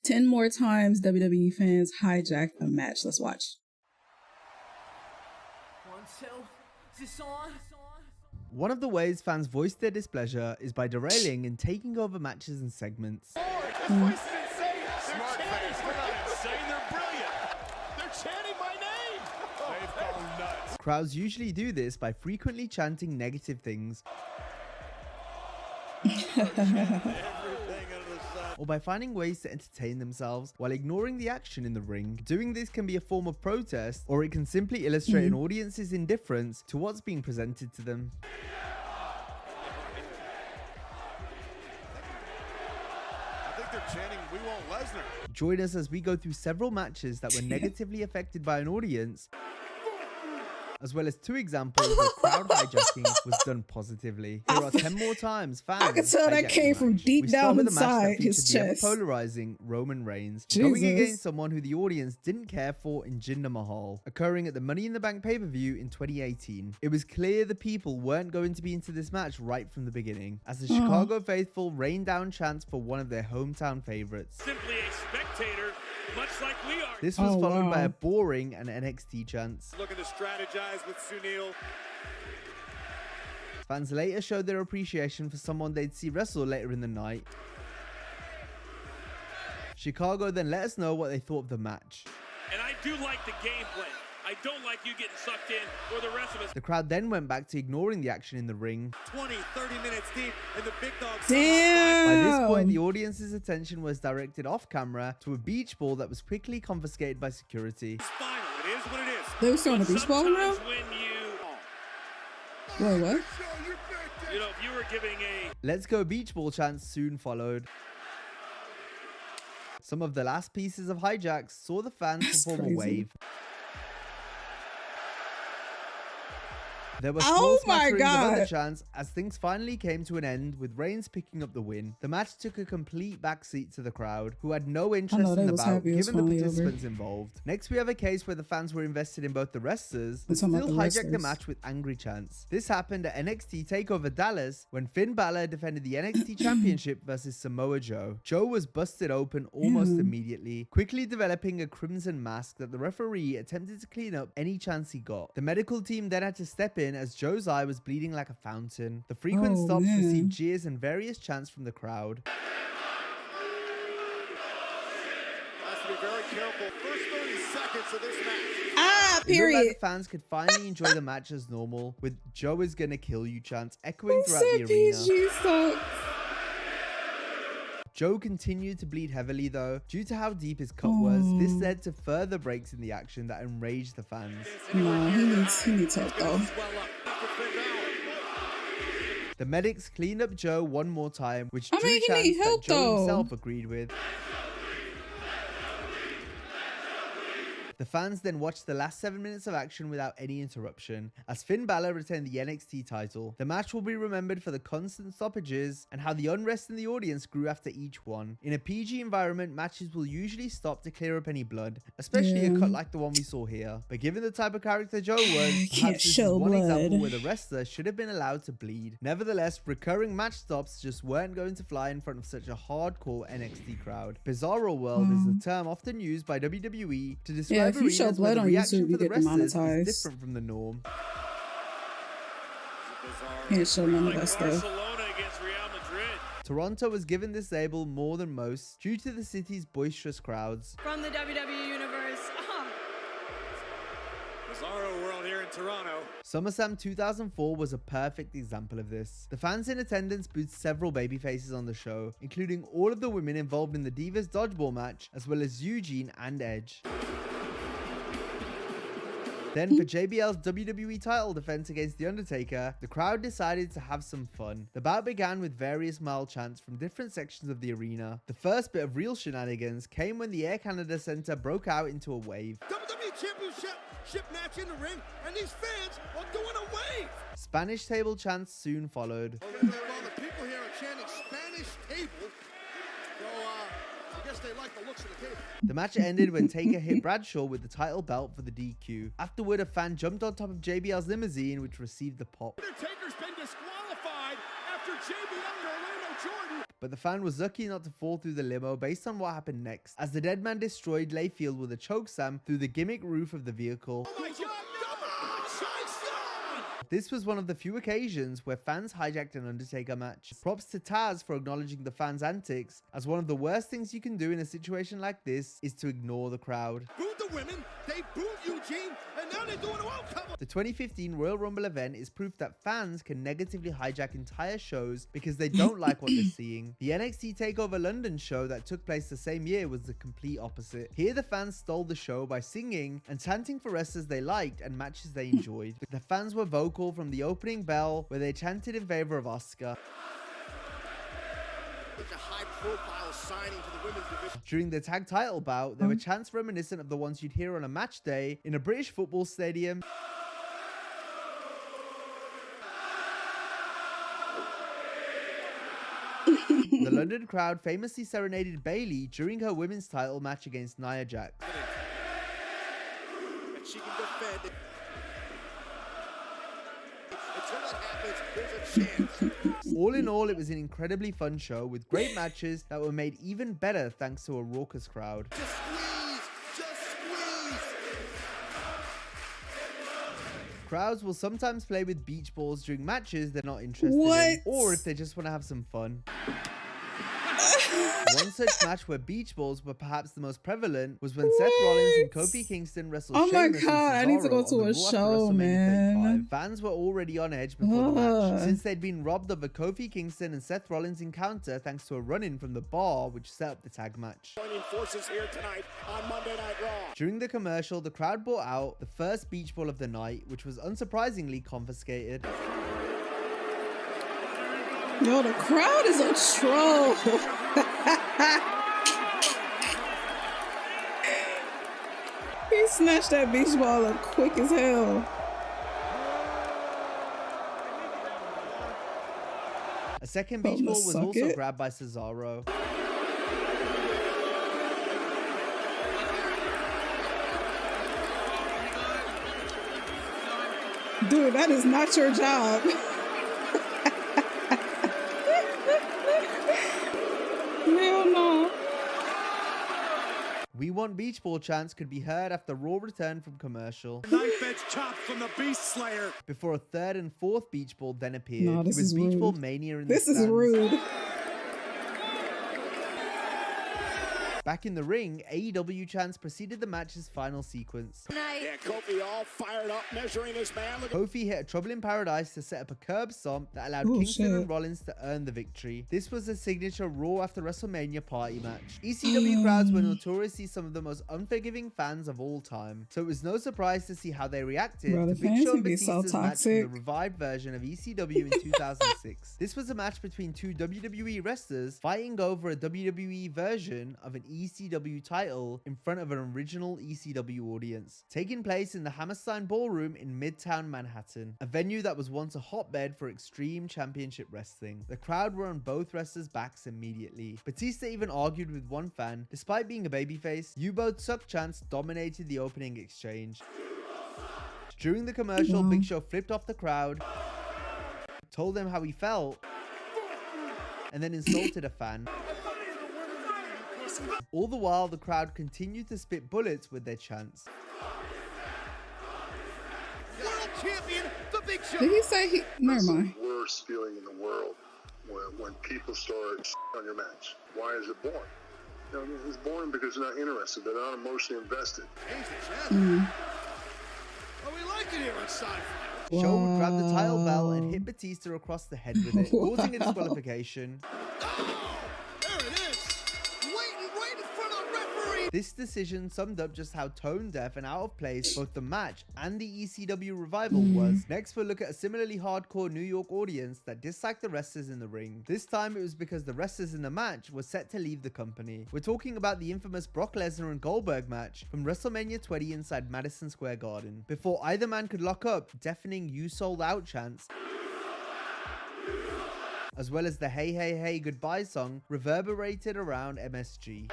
10 more times WWE fans hijacked a match. Let's watch. 1, 2, is this on? One of the ways fans voice their displeasure is by derailing and taking over matches and segments. This place is insane. They're chanting. They're not insane. They're brilliant. They're chanting my name. They've gone nuts. Crowds usually do this by frequently chanting negative things or by finding ways to entertain themselves while ignoring the action in the ring. Doing this can be a form of protest, or it can simply illustrate an audience's indifference to what's being presented to them. I think they're chanting, "We want Lesnar." Join us as we go through several matches that were negatively affected by an audience, as well as 2 examples where crowd hijacking was done positively. Here are 10 more times fans. I could tell that came from deep down inside his chest. Polarizing Roman Reigns Jesus. going against someone who the audience didn't care for in Jinder Mahal, occurring at the Money in the Bank pay-per-view in 2018. It was clear the people weren't going to be into this match right from the beginning, as the Chicago faithful rained down chants for one of their hometown favorites. Simply a spectator, much like we are. This was followed by a boring and NXT chants. Looking to strategize with Sunil. Fans later showed their appreciation for someone they'd see wrestle later in the night. Chicago then let us know what they thought of the match. And I do like the gameplay. I don't like you getting sucked in or the rest of us. The crowd then went back to ignoring the action in the ring. 20, 30 minutes deep, and the big dogs. Damn. By this point, the audience's attention was directed off camera to a beach ball that was quickly confiscated by security. It's final. It is what it is. They were still on the beach ball now? Sometimes when Wait, what? you know, if you were giving a Let's Go Beach Ball chants soon followed. Some of the last pieces of hijacks saw the fans perform a wave. There were small smatterings of other chants as things finally came to an end, with Reigns picking up the win. The match took a complete backseat to the crowd, who had no interest in the bout given the participants involved. Next, we have a case where the fans were invested in both the wrestlers, but still hijacked the match with angry chants. This happened at NXT Takeover Dallas when Finn Balor defended the NXT Championship versus Samoa Joe. Joe was busted open almost immediately, quickly developing a crimson mask that the referee attempted to clean up any chance he got. The medical team then had to step in as Joe's eye was bleeding like a fountain. The frequent stops received jeers and various chants from the crowd. Has to be very careful. First 30 seconds of this match. Period. It looked like the fans could finally enjoy the match as normal, with "Joe is gonna kill you" chants echoing throughout the arena. Joe continued to bleed heavily though. Due to how deep his cut was, this led to further breaks in the action that enraged the fans. No, he needs help though. The medics cleaned up Joe one more time, which I mean, he need help, Joe though. himself agreed with. The fans then watched the last 7 minutes of action without any interruption, as Finn Balor retained the NXT title. The match will be remembered for the constant stoppages and how the unrest in the audience grew after each one. In a PG environment, matches will usually stop to clear up any blood, especially a cut like the one we saw here. But given the type of character Joe was, perhaps this is one example where the wrestler should have been allowed to bleed. Nevertheless, recurring match stops just weren't going to fly in front of such a hardcore NXT crowd. Bizarro World is the term often used by WWE to describe if you show blood on YouTube, you get demonetized. Different from the norm. Can't show none of that stuff. Barcelona against Real Madrid. Toronto was given this label more than most due to the city's boisterous crowds. From the WWE Universe. Bizarro World here in Toronto. SummerSlam 2004 was a perfect example of this. The fans in attendance booed several babyfaces on the show, including all of the women involved in the Divas Dodgeball match, as well as Eugene and Edge. Then for JBL's WWE title defense against The Undertaker, the crowd decided to have some fun. The bout began with various mild chants from different sections of the arena. The first bit of real shenanigans came when the Air Canada Centre broke out into a wave. WWE Championship match in the ring, and these fans are doing a wave. Spanish table chants soon followed. Well, the people here are chanting Spanish table. So, I guess they like the looks of the table. The match ended when Taker hit Bradshaw with the title belt for the DQ. Afterward, a fan jumped on top of JBL's limousine, which received the pop. Undertaker's been disqualified after JBL and Orlando Jordan but the fan was lucky not to fall through the limo based on what happened next, as the dead man destroyed Layfield with a chokeslam through the gimmick roof of the vehicle. Oh my God, come on, Jason! This was one of the few occasions where fans hijacked an Undertaker match. Props to Taz for acknowledging the fans' antics, as one of the worst things you can do in a situation like this is to ignore the crowd. Booed the women, they booed Eugene, and now they're doing a World Cup. The 2015 Royal Rumble event is proof that fans can negatively hijack entire shows because they don't like what they're seeing. The NXT Takeover London show that took place the same year was the complete opposite. Here the fans stole the show by singing and chanting for wrestlers they liked and matches they enjoyed. The fans were vocal from the opening bell, where they chanted in favor of Asuka. Such a high-profile signing for the women's division. During the tag title bout, there were chants reminiscent of the ones you'd hear on a match day in a British football stadium. The London crowd famously serenaded Bayley during her women's title match against Nia Jax. And she can defend it. Until that happens, there's a chance. All in all, it was an incredibly fun show with great matches that were made even better thanks to a raucous crowd. Just squeeze! Just squeeze! Crowds will sometimes play with beach balls during matches they're not interested in, or if they just want to have some fun. One such match where beach balls were perhaps the most prevalent was when Seth Rollins and Kofi Kingston wrestled Sheamus and Cesaro I need to go to on the a Raw after show, WrestleMania man. 35. Fans were already on edge before the match, since they'd been robbed of a Kofi Kingston and Seth Rollins encounter thanks to a run-in from the bar which set up the tag match. Joining forces here tonight on Monday Night Raw. During the commercial, the crowd brought out the first beach ball of the night, which was unsurprisingly confiscated. Yo, the crowd is a troll. He snatched that beach ball up quick as hell. A second beach ball was also grabbed by Cesaro. Dude, that is not your job. Hell no. We Want Beach Ball chants could be heard after Raw returned from commercial. Knife edge chop from the Beast Slayer. Before a third and fourth beach ball then appeared. No, this with is Beach rude. Ball Mania in the This is stands. rude. Back in the ring, AEW chants preceded the match's final sequence. Yeah, Kofi all fired up, measuring his man. Look at Kofi hit a Trouble in Paradise to set up a curb stomp that allowed Oh, Kingston shit. and Rollins to earn the victory. This was a signature Raw after WrestleMania party match. ECW crowds were notoriously some of the most unforgiving fans of all time, so it was no surprise to see how they reacted Bro, to the Big fans Show and can be so Batista's match in toxic. the revived version of ECW in 2006. This was a match between two WWE wrestlers fighting over a WWE version of an ECW title in front of an original ECW audience, taking place in the Hammerstein Ballroom in Midtown Manhattan, a venue that was once a hotbed for Extreme Championship Wrestling. The crowd were on both wrestlers' backs immediately. Batista even argued with one fan. Despite being a babyface, "You both suck" chants dominated the opening exchange. During the commercial, Big Show flipped off the crowd, told them how he felt, and then insulted a fan. All the while, the crowd continued to spit bullets with their chants. World Champion, the Big Show. Did he say he? Never mind. The worst feeling in the world when people start on your match. Why is it boring? You know, it's boring because they're not interested. They're not emotionally invested. Change the channel. Oh, we like it here on Sci-Fi. Show would grab the title belt and hit Batista across the head with it, causing a disqualification. Oh, there it is. Waiting right in front of the referee. This decision summed up just how tone deaf and out of place both the match and the ECW revival was. Next, we'll look at a similarly hardcore New York audience that disliked the wrestlers in the ring. This time, it was because the wrestlers in the match were set to leave the company. We're talking about the infamous Brock Lesnar and Goldberg match from WrestleMania 20 inside Madison Square Garden. Before either man could lock up, deafening "You sold out" chants, as well as the "Hey Hey Hey Goodbye" song, reverberated around MSG.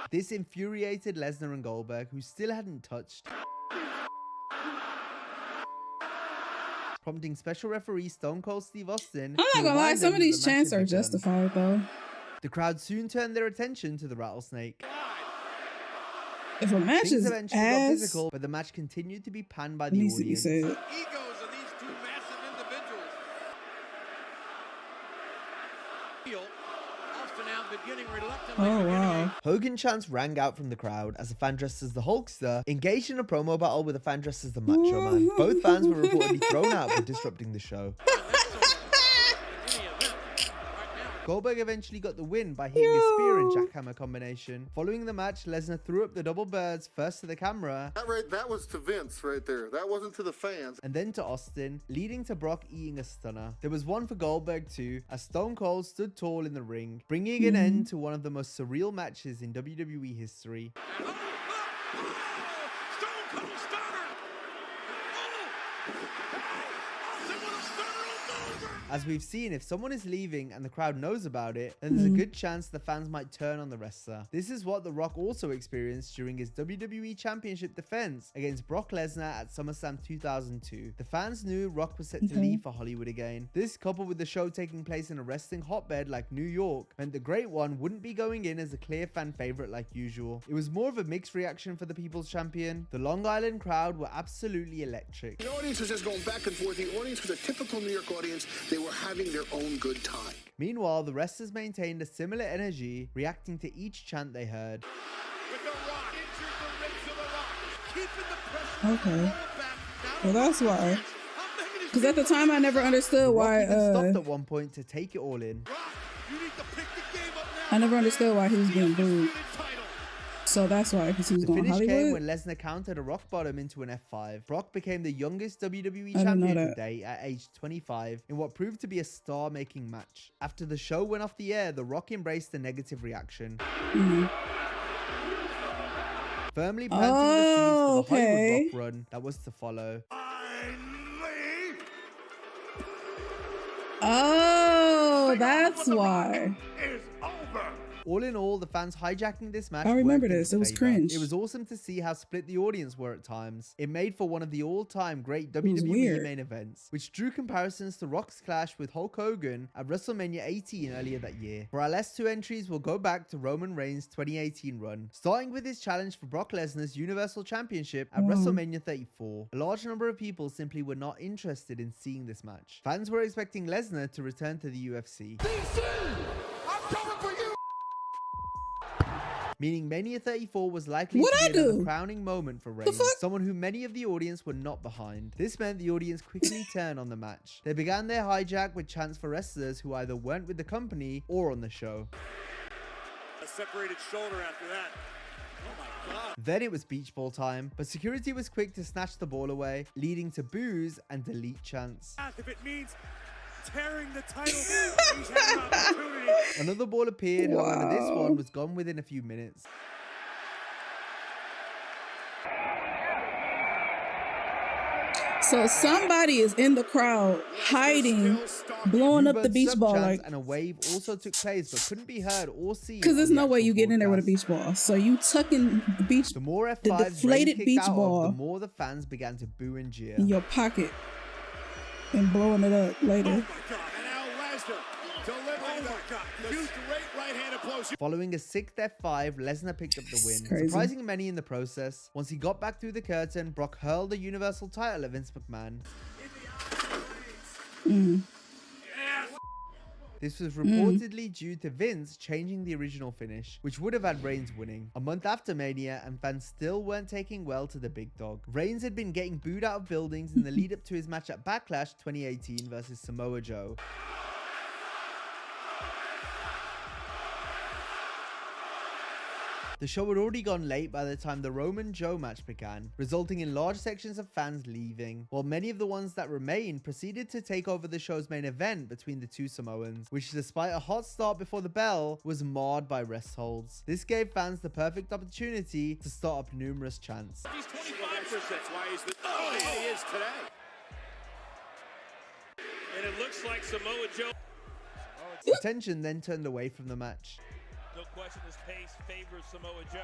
This infuriated Lesnar and Goldberg, who still hadn't touched. prompting special referee Stone Cold Steve Austin. I'm not gonna lie, some of these chants are justified though. The crowd soon turned their attention to the rattlesnake. If a match Things is eventually got physical, but the match continued to be panned by the audience. Egos of these two massive individuals. Austin now beginning reluctantly. Oh wow. Hogan chants rang out from the crowd as a fan dressed as the Hulkster engaged in a promo battle with a fan dressed as the Macho Man. Both fans were reportedly thrown out for disrupting the show. Goldberg eventually got the win by hitting a spear and jackhammer combination. Following the match, Lesnar threw up the double birds first to the camera. That was to Vince right there. That wasn't to the fans. And then to Austin, leading to Brock eating a stunner. There was one for Goldberg too, as Stone Cold stood tall in the ring, bringing an end to one of the most surreal matches in WWE history. As we've seen, if someone is leaving and the crowd knows about it, then there's a good chance the fans might turn on the wrestler. This is what The Rock also experienced during his WWE Championship defense against Brock Lesnar at SummerSlam 2002. The fans knew Rock was set to leave for Hollywood again. This, coupled with the show taking place in a wrestling hotbed like New York, meant the Great One wouldn't be going in as a clear fan favorite like usual. It was more of a mixed reaction for the People's Champion. The Long Island crowd were absolutely electric. The audience was just going back and forth. The audience was a typical New York audience. They were having their own good time. Meanwhile, the wrestlers maintained a similar energy, reacting to each chant they heard. With the Rock, keeping the pressure. Okay. Well, that's why. Because at the time, I never understood why. Stopped at one point to take it all in. I never understood why he was being booed. So that's why, because he was going The finish Hollywood. came when Lesnar countered a rock bottom into an F5. Brock became the youngest WWE champion to date at age 25 in what proved to be a star-making match. After the show went off the air, The Rock embraced the negative reaction. Firmly planting the seeds for the Hollywood Rock run that was to follow. Oh, that's why. All in all, the fans hijacking this match. I remember worked in this. It was favor. cringe. It was awesome to see how split the audience were at times. It made for one of the all-time great was WWE weird. main events, which drew comparisons to Rock's clash with Hulk Hogan at WrestleMania 18 earlier that year. For our last two entries, we'll go back to Roman Reigns' 2018 run, starting with his challenge for Brock Lesnar's Universal Championship at WrestleMania 34. A large number of people simply were not interested in seeing this match. Fans were expecting Lesnar to return to the UFC. I'm coming for you. Meaning Mania 34 was likely to be another crowning moment for Reigns, someone who many of the audience were not behind. This meant the audience quickly turned on the match. They began their hijack with chants for wrestlers who either weren't with the company or on the show. A separated shoulder after that. Oh my God. Then it was beach ball time, but security was quick to snatch the ball away, leading to boos and delete chants. If it means tearing the title, he's had an opportunity. Another ball appeared, however this one was gone within a few minutes. So somebody is in the crowd hiding, blowing up the beach ball, like, and a wave also took place but couldn't be heard or seen. because there's on no the way you actual get in there with a broadcast. beach ball. So you tucking the beach, The more the F5s deflated Reigns beach kicked out ball of, the more the fans began to boo and jeer. in your pocket and blowing it up later. And now Lesnar delivering the huge great right-handed blow. Following a 6th F5, Lesnar picked up the win, Crazy. surprising many in the process. Once he got back through the curtain, Brock hurled the Universal title at Vince McMahon. This was reportedly due to Vince changing the original finish, which would have had Reigns winning. A month after Mania, and fans still weren't taking well to the big dog. Reigns had been getting booed out of buildings in the lead up to his match at Backlash 2018 versus Samoa Joe. The show had already gone late by the time the Roman Joe match began, resulting in large sections of fans leaving, while many of the ones that remained proceeded to take over the show's main event between the two Samoans, which despite a hot start before the bell, was marred by rest holds. This gave fans the perfect opportunity to start up numerous chants. He's 25%. That's why he's the... Oh, he is today. And it looks like Samoa Joe... Attention then turned away from the match. No question, this pace favors Samoa Joe.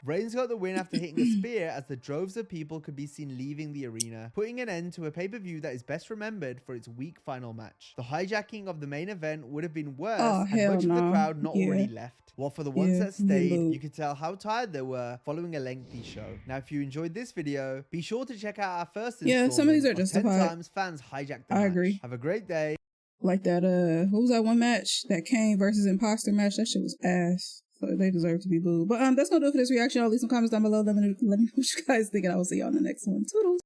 Reigns got the win after hitting a spear as the droves of people could be seen leaving the arena, putting an end to a pay-per-view that is best remembered for its weak final match. The hijacking of the main event would have been worse had much of the crowd not already left. While for the ones that stayed, you could tell how tired they were following a lengthy show. Now, if you enjoyed this video, be sure to check out our first installment some of these are of justified. 10 times fans hijacked the match. I agree. Have a great day. Like that, what was that one match? That Kane versus Imposter match? That shit was ass. So they deserve to be booed. But that's gonna do it for this reaction. I'll leave some comments down below. Let me know what you guys think, and I will see y'all in the next one. Toodles.